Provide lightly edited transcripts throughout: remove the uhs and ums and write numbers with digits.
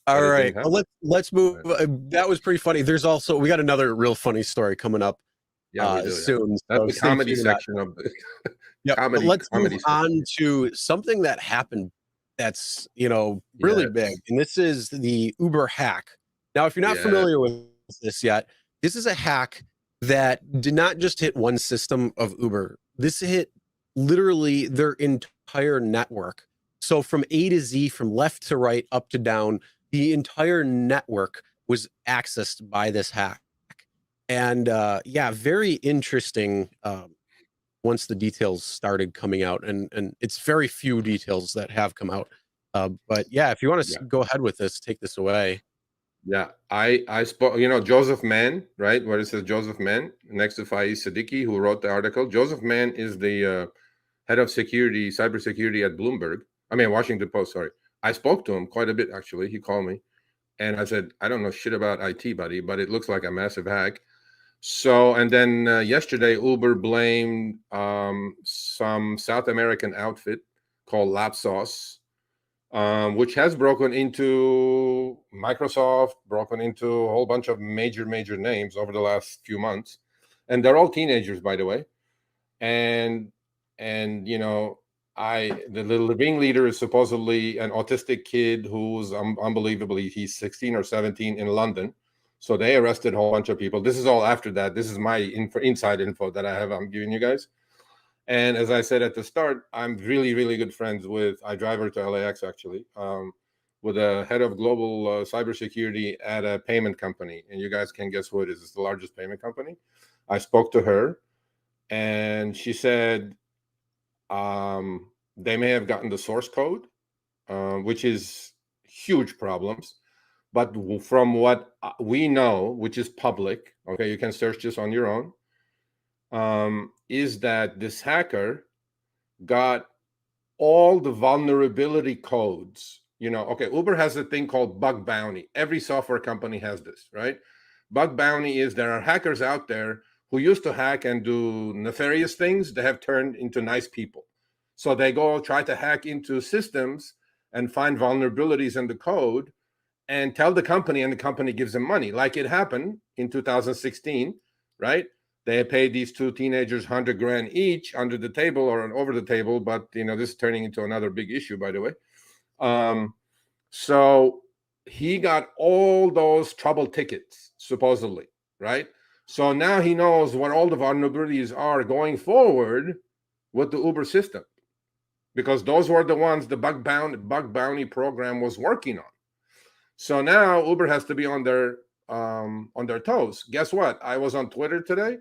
All right. Anything Well, happen? let's move. Right. That was pretty funny. There's also we got another real funny story coming up Yeah, we do. Yeah, soon. that's So the stay comedy tuned to that. section of the Yep. But let's move comedy section. on to something that happened that's, really big. Yes. And this is the Uber hack. Now, if you're not Yeah. familiar with this yet, this is a hack that did not just hit one system of Uber. This hit literally their entire network. So from A to Z, from left to right, up to down, the entire network was accessed by this hack. And yeah, very interesting once the details started coming out, and it's very few details that have come out. But yeah, if you want to Yeah. go ahead with this, take this away. Yeah. I spoke, Joseph Mann, right? Where it says Joseph Mann next to Faiz Siddiqui, who wrote the article. Joseph Mann is the head of security, cybersecurity at Bloomberg. I mean, Washington Post, sorry. I spoke to him quite a bit, actually. He called me and I said, I don't know shit about IT, buddy, but it looks like a massive hack. So, and then yesterday, Uber blamed some South American outfit called Lapsos, which has broken into Microsoft, broken into a whole bunch of major names over the last few months, and they're all teenagers, by the way. And the ringleader is supposedly an autistic kid who's unbelievably, he's 16 or 17 in London. So they arrested a whole bunch of people. This is all after that. This is my inside info that I'm giving you guys. And as I said at the start, I'm really good friends with, I drive her to LAX actually, with a head of global cybersecurity at a payment company. And you guys can guess who it is. It's the largest payment company. I spoke to her and she said they may have gotten the source code, which is huge problems. But from what we know, which is public, okay, you can search this on your own, is that this hacker got all the vulnerability codes. Okay, Uber has a thing called bug bounty. Every software company has this, right? Bug bounty is there are hackers out there who used to hack and do nefarious things. They have turned into nice people. So they go try to hack into systems and find vulnerabilities in the code and tell the company, and the company gives them money. Like it happened in 2016, right? They paid these two teenagers 100 grand each under the table or over the table, but this is turning into another big issue, by the way. So he got all those trouble tickets, supposedly, right? So now he knows what all the vulnerabilities are going forward with the Uber system, because those were the ones the bug bounty program was working on. So now Uber has to be on their toes. Guess what? I was on Twitter today.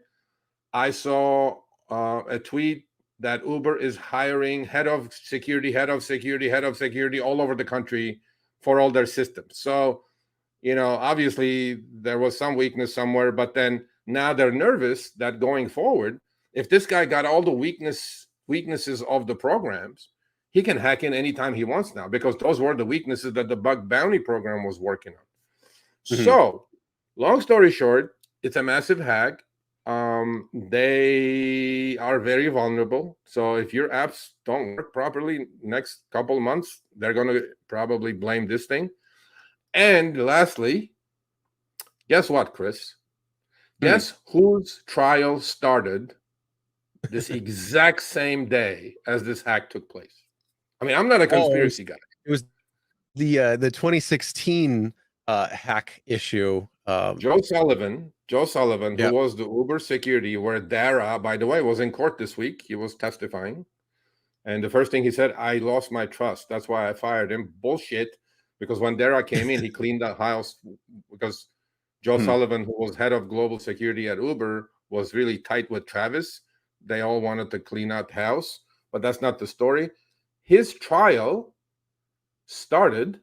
I saw a tweet that Uber is hiring head of security all over the country for all their systems. So, obviously there was some weakness somewhere, but then now they're nervous that going forward, if this guy got all the weaknesses of the programs, he can hack in anytime he wants now, because those were the weaknesses that the bug bounty program was working on. Mhm. So, long story short, it's a massive hack. They are very vulnerable. So if your apps don't work properly next couple of months, they're going to probably blame this thing. And lastly, guess what, Chris? Hmm. Guess whose trial started this exact same day as this hack took place? I mean, I'm not a Oh, conspiracy guy. it was the 2016 hack issue. Joe Sullivan, who Yep. was the Uber security, where Dara, by the way, was in court this week. He was testifying. And the first thing he said, I lost my trust. That's why I fired him. Bullshit. Because when Dara came in, he cleaned the house, because Joe Hmm. Sullivan, who was head of global security at Uber, was really tight with Travis. They all wanted to clean out the house, but that's not the story. His trial started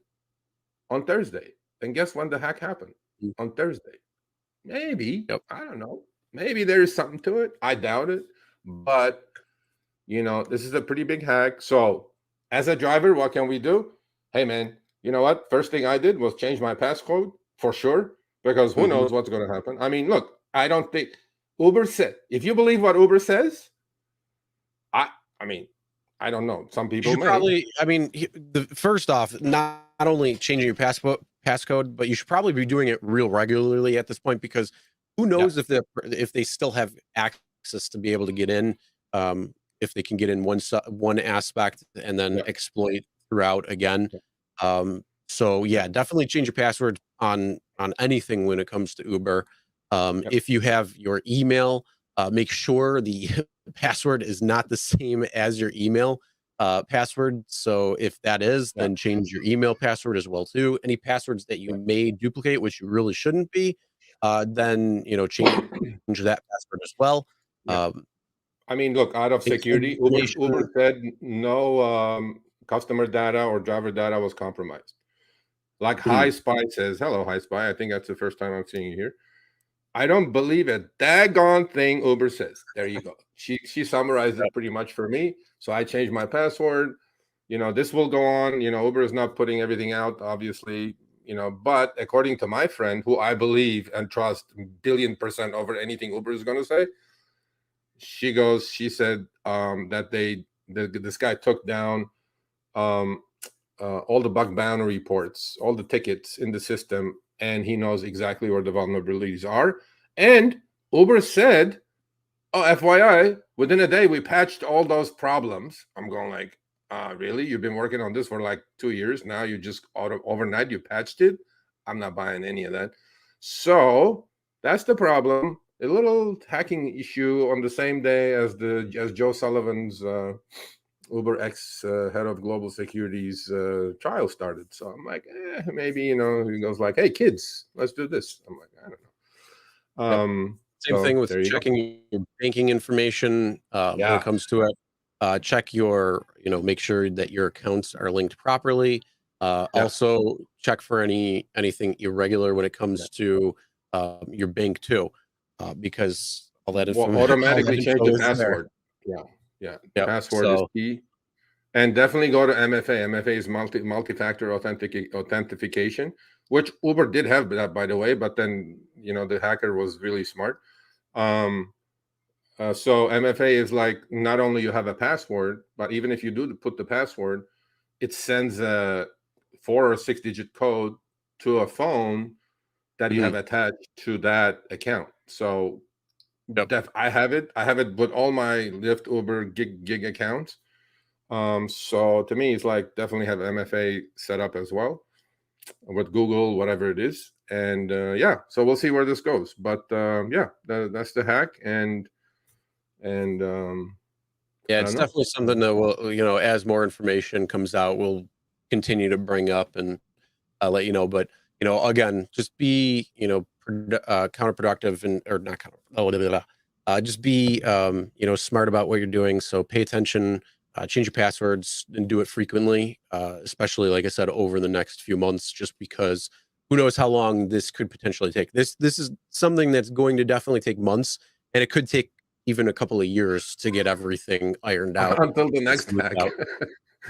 on Thursday. And guess when the hack happened? On Thursday. Maybe, Yep. I don't know. Maybe there is something to it. I doubt it. But, this is a pretty big hack. So, as a driver, what can we do? Hey, man, you know what? First thing I did was change my passcode for sure, because who Hmm. knows what's going to happen. I mean, look, I don't think Uber said, if you believe what Uber says, I mean, I don't know. Some You people should may. probably, I mean, first off, not only changing your passcode, but you should probably be doing it real regularly at this point, because who knows if they still have access to be able to get in, if they can get in one aspect and then exploit throughout again. So yeah, definitely change your password on anything when it comes to Uber. If you have your email, make sure the password is not the same as your email password. So if that is, then change your email password as well too. Any passwords that you may duplicate, which you really shouldn't be, then change that password as well. I mean, look, out of security, Uber said no customer data or driver data was compromised. Like High Spy says, hello, High Spy. I think that's the first time I'm seeing you here. I don't believe a daggone thing Uber says. There you go. She summarized it pretty much for me. So I changed my password. This will go on. Uber is not putting everything out, obviously. But according to my friend, who I believe and trust billion% over anything Uber is going to say, she said that this guy took down all the bug bounty reports, all the tickets in the system, and he knows exactly where the vulnerabilities are. And Uber said, oh, FYI, within a day, we patched all those problems. I'm going like, really? You've been working on this for like 2 years. Now you just overnight, you patched it? I'm not buying any of that. So that's the problem. A little hacking issue on the same day as Joe Sullivan's Uber head of global security's trial started. So I'm like, maybe, he goes like, hey, kids, let's do this. I'm like, I don't know. Same thing with checking your banking information when it comes to it. Check your, make sure that your accounts are linked properly. Also check for anything irregular when it comes to your bank too, because all that information automatically change the password. Password is key. And definitely go to MFA. MFA is multi-factor authentication, which Uber did have that, by the way, but then the hacker was really smart. So MFA is like, not only you have a password, but even if you do put the password, it sends a 4 or 6 digit code to a phone that you have attached to that account. So I have it with all my Lyft, Uber, gig accounts. So to me, it's like, definitely have MFA set up as well with Google, whatever it is. And so we'll see where this goes. But that's the hack. And it's definitely something that will, as more information comes out, we'll continue to bring up and let you know. But again, just be counterproductive just be smart about what you're doing. So pay attention, change your passwords, and do it frequently, especially, like I said, over the next few months, just because who knows how long this could potentially take. This is something that's going to definitely take months, and it could take even a couple of years to get everything ironed out until the next hack.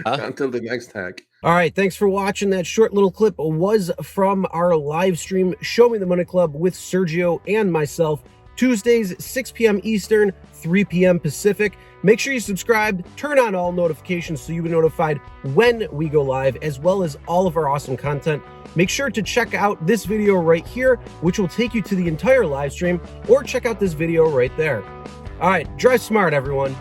Until the next hack. All right, thanks for watching. That short little clip was from our live stream, Show Me the Money Club, with Sergio and myself, Tuesdays, 6 p.m. Eastern, 3 p.m. Pacific. Make sure you subscribe, turn on all notifications so you'll be notified when we go live, as well as all of our awesome content. Make sure to check out this video right here, which will take you to the entire live stream, or check out this video right there. All right, drive smart, everyone.